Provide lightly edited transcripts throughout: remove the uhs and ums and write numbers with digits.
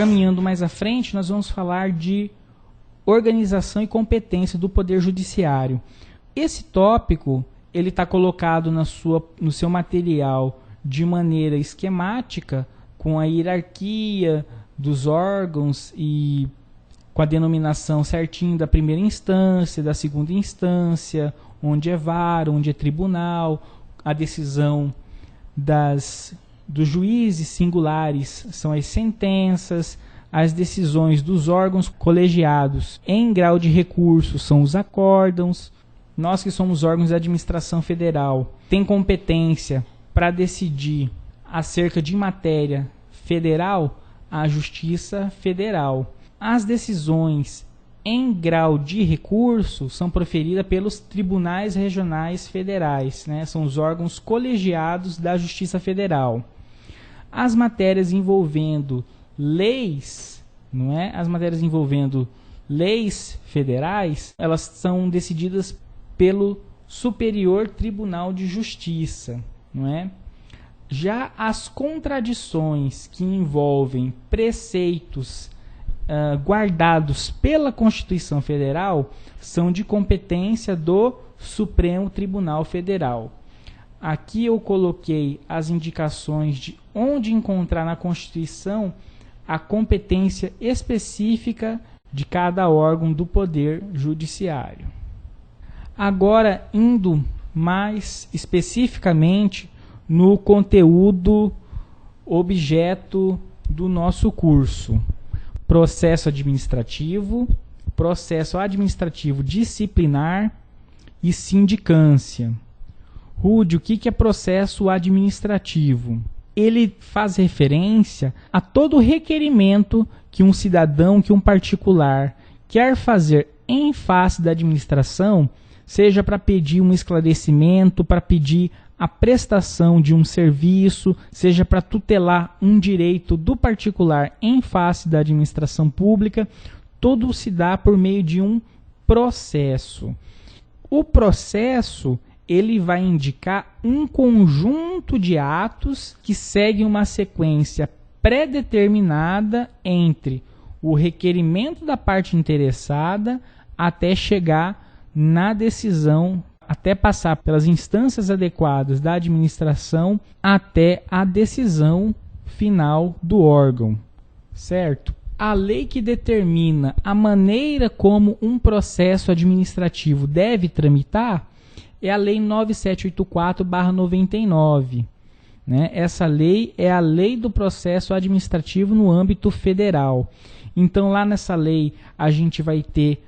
Caminhando mais à frente, nós vamos falar de organização e competência do Poder Judiciário. Esse tópico ele está colocado no seu material de maneira esquemática, com a hierarquia dos órgãos e com a denominação certinho da primeira instância, da segunda instância, onde é vara, onde é tribunal, a decisão dos juízes singulares são as sentenças, as decisões dos órgãos colegiados em grau de recurso são os acórdãos. Nós que somos órgãos da administração federal tem competência para decidir acerca de matéria federal, a Justiça Federal. As decisões em grau de recurso são proferidas pelos tribunais regionais federais, né? São os órgãos colegiados da Justiça Federal. As matérias envolvendo leis, não é? As matérias envolvendo leis federais, elas são decididas pelo Superior Tribunal de Justiça, não é? Já as contradições que envolvem preceitos guardados pela Constituição Federal são de competência do Supremo Tribunal Federal. Aqui eu coloquei as indicações de onde encontrar na Constituição a competência específica de cada órgão do Poder Judiciário. Agora, indo mais especificamente no conteúdo objeto do nosso curso. Processo administrativo disciplinar e sindicância. Rude, o que é processo administrativo? Ele faz referência a todo requerimento que um cidadão, que um particular quer fazer em face da administração, seja para pedir um esclarecimento, para pedir a prestação de um serviço, seja para tutelar um direito do particular em face da administração pública, tudo se dá por meio de um processo. O processo ele vai indicar um conjunto de atos que seguem uma sequência pré-determinada entre o requerimento da parte interessada até chegar na decisão, até passar pelas instâncias adequadas da administração até a decisão final do órgão, certo? A lei que determina a maneira como um processo administrativo deve tramitar é a Lei 9784/99. Né? Essa lei é a lei do processo administrativo no âmbito federal. Então, lá nessa lei, a gente vai ter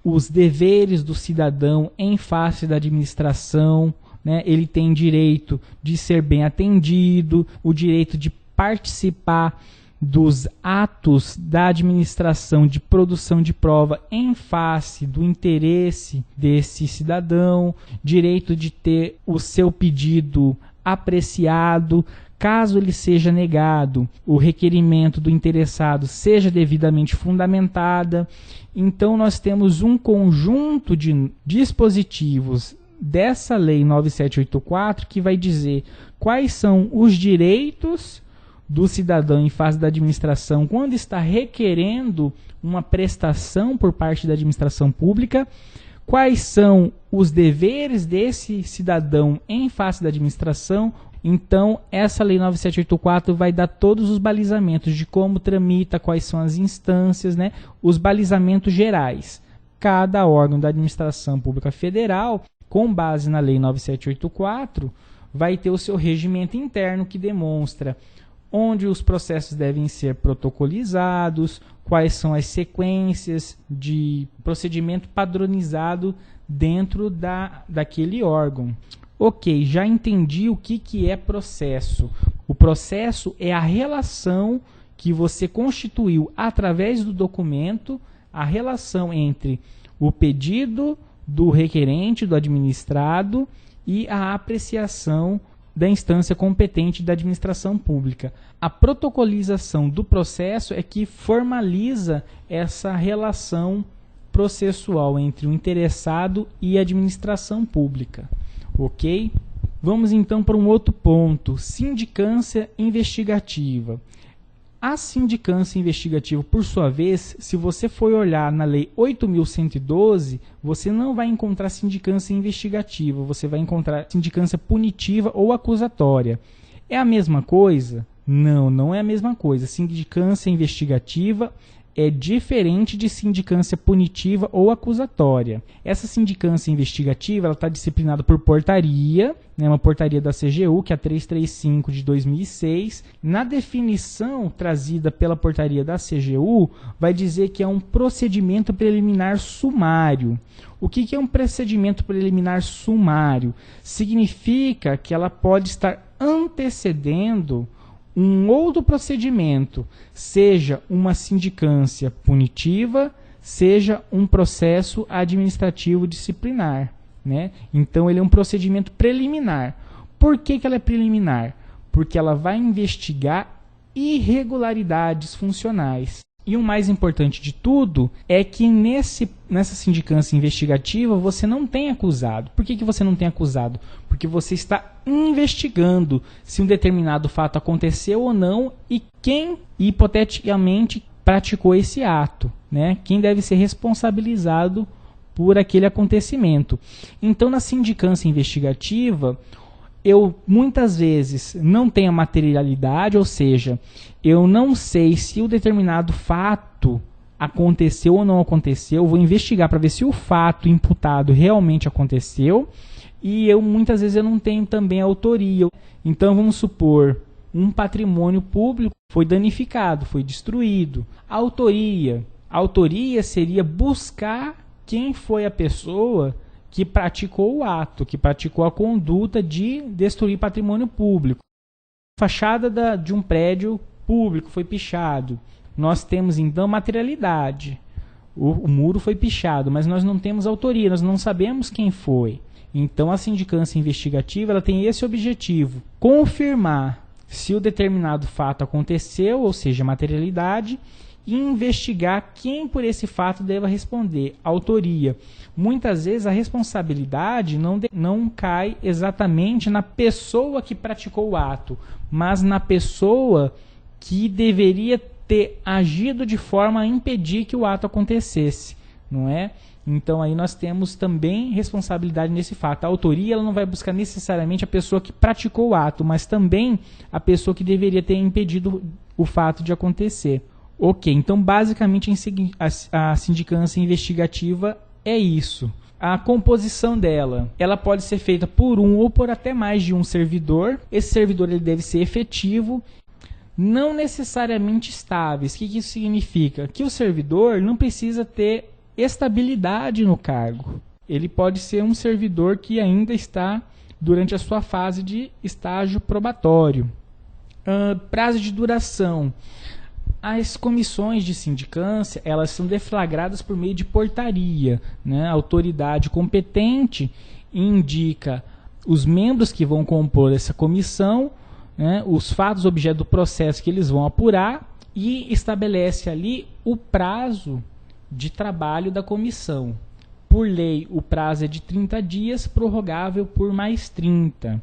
os deveres do cidadão em face da administração, né? Ele tem direito de ser bem atendido, o direito de participar dos atos da administração de produção de prova em face do interesse desse cidadão, direito de ter o seu pedido apreciado, caso ele seja negado, o requerimento do interessado seja devidamente fundamentada. Então nós temos um conjunto de dispositivos dessa Lei 9784 que vai dizer quais são os direitos do cidadão em face da administração quando está requerendo uma prestação por parte da administração pública, quais são os deveres desse cidadão em face da administração. Então, essa Lei 9784 vai dar todos os balizamentos de como tramita, quais são as instâncias, né? Os balizamentos gerais. Cada órgão da administração pública federal, com base na Lei 9784, vai ter o seu regimento interno que demonstra onde os processos devem ser protocolizados, quais são as sequências de procedimento padronizado dentro daquele órgão. Ok, já entendi o que é processo. O processo é a relação que você constituiu através do documento, a relação entre o pedido do requerente, do administrado, e a apreciação da instância competente da administração pública. A protocolização do processo é que formaliza essa relação processual entre o interessado e a administração pública. Ok? Vamos então para um outro ponto, sindicância investigativa. A sindicância investigativa, por sua vez, se você for olhar na Lei 8.112, você não vai encontrar sindicância investigativa, você vai encontrar sindicância punitiva ou acusatória. É a mesma coisa? Não, não é a mesma coisa. Sindicância investigativa é diferente de sindicância punitiva ou acusatória. Essa sindicância investigativa está disciplinada por portaria, né, uma portaria da CGU, que é a 335 de 2006. Na definição trazida pela portaria da CGU, vai dizer que é um procedimento preliminar sumário. O que é um procedimento preliminar sumário? Significa que ela pode estar antecedendo um outro procedimento, seja uma sindicância punitiva, seja um processo administrativo disciplinar, né? Então ele é um procedimento preliminar. Por que ela é preliminar? Porque ela vai investigar irregularidades funcionais. E o mais importante de tudo é que nessa sindicância investigativa você não tem acusado. Por que você não tem acusado? Porque você está investigando se um determinado fato aconteceu ou não e quem, hipoteticamente, praticou esse ato, né? Quem deve ser responsabilizado por aquele acontecimento. Então, na sindicância investigativa, eu muitas vezes não tenho a materialidade, ou seja, eu não sei se o determinado fato aconteceu ou não aconteceu, eu vou investigar para ver se o fato imputado realmente aconteceu, e muitas vezes eu não tenho também a autoria. Então vamos supor, um patrimônio público foi danificado, foi destruído. A autoria seria buscar quem foi a pessoa que praticou o ato, que praticou a conduta de destruir patrimônio público. A fachada de um prédio público foi pichado. Nós temos então materialidade. O muro foi pichado, mas nós não temos autoria, nós não sabemos quem foi. Então a sindicância investigativa ela tem esse objetivo: confirmar se o determinado fato aconteceu, ou seja, materialidade, e investigar quem por esse fato deva responder, autoria. Muitas vezes a responsabilidade não cai exatamente na pessoa que praticou o ato, mas na pessoa que deveria ter agido de forma a impedir que o ato acontecesse, não é? Então aí nós temos também responsabilidade nesse fato. A autoria ela não vai buscar necessariamente a pessoa que praticou o ato, mas também a pessoa que deveria ter impedido o fato de acontecer. Ok, então basicamente a sindicância investigativa é isso. A composição dela, ela pode ser feita por um ou por até mais de um servidor. Esse servidor ele deve ser efetivo, não necessariamente estáveis. O que isso significa? Que o servidor não precisa ter estabilidade no cargo. Ele pode ser um servidor que ainda está durante a sua fase de estágio probatório. Prazo de duração. As comissões de sindicância, elas são deflagradas por meio de portaria, né? A autoridade competente indica os membros que vão compor essa comissão, né? Os fatos objeto do processo que eles vão apurar e estabelece ali o prazo de trabalho da comissão. Por lei, o prazo é de 30 dias, prorrogável por mais 30.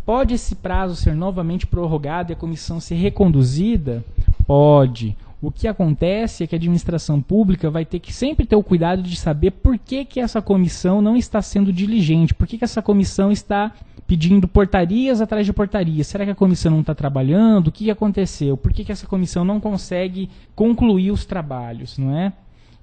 Pode esse prazo ser novamente prorrogado e a comissão ser reconduzida? Pode. O que acontece é que a administração pública vai ter que sempre ter o cuidado de saber por que essa comissão não está sendo diligente, por que essa comissão está pedindo portarias atrás de portarias. Será que a comissão não está trabalhando? O que aconteceu? Por que essa comissão não consegue concluir os trabalhos, não é?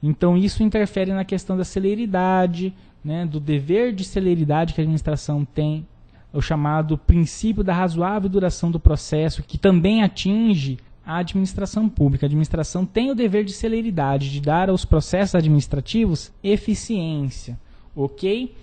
Então isso interfere na questão da celeridade, né, do dever de celeridade que a administração tem, o chamado princípio da razoável duração do processo, que também atinge a administração pública. A administração tem o dever de celeridade, de dar aos processos administrativos eficiência, ok?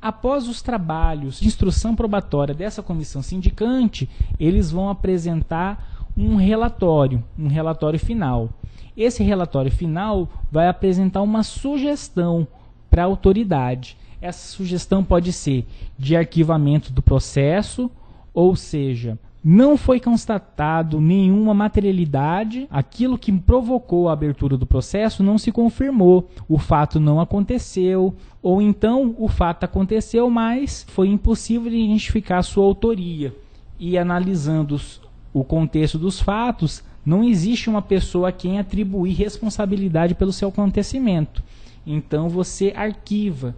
Após os trabalhos de instrução probatória dessa comissão sindicante, eles vão apresentar um relatório final. Esse relatório final vai apresentar uma sugestão para a autoridade. Essa sugestão pode ser de arquivamento do processo, ou seja, não foi constatado nenhuma materialidade, aquilo que provocou a abertura do processo não se confirmou, o fato não aconteceu, ou então o fato aconteceu, mas foi impossível de identificar a sua autoria. E analisando o contexto dos fatos, não existe uma pessoa a quem atribuir responsabilidade pelo seu acontecimento. Então você arquiva.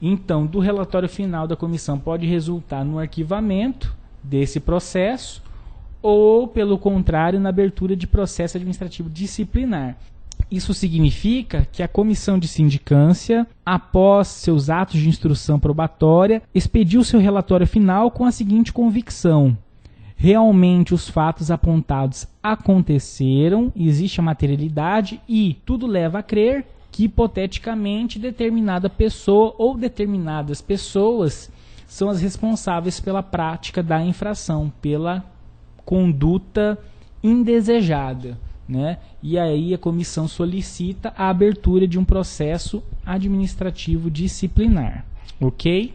Então, do relatório final da comissão pode resultar no arquivamento desse processo ou, pelo contrário, na abertura de processo administrativo disciplinar. Isso significa que a comissão de sindicância, após seus atos de instrução probatória, expediu seu relatório final com a seguinte convicção: realmente os fatos apontados aconteceram, existe a materialidade e tudo leva a crer que, hipoteticamente, determinada pessoa ou determinadas pessoas são as responsáveis pela prática da infração, pela conduta indesejada, né? E aí a comissão solicita a abertura de um processo administrativo disciplinar, ok?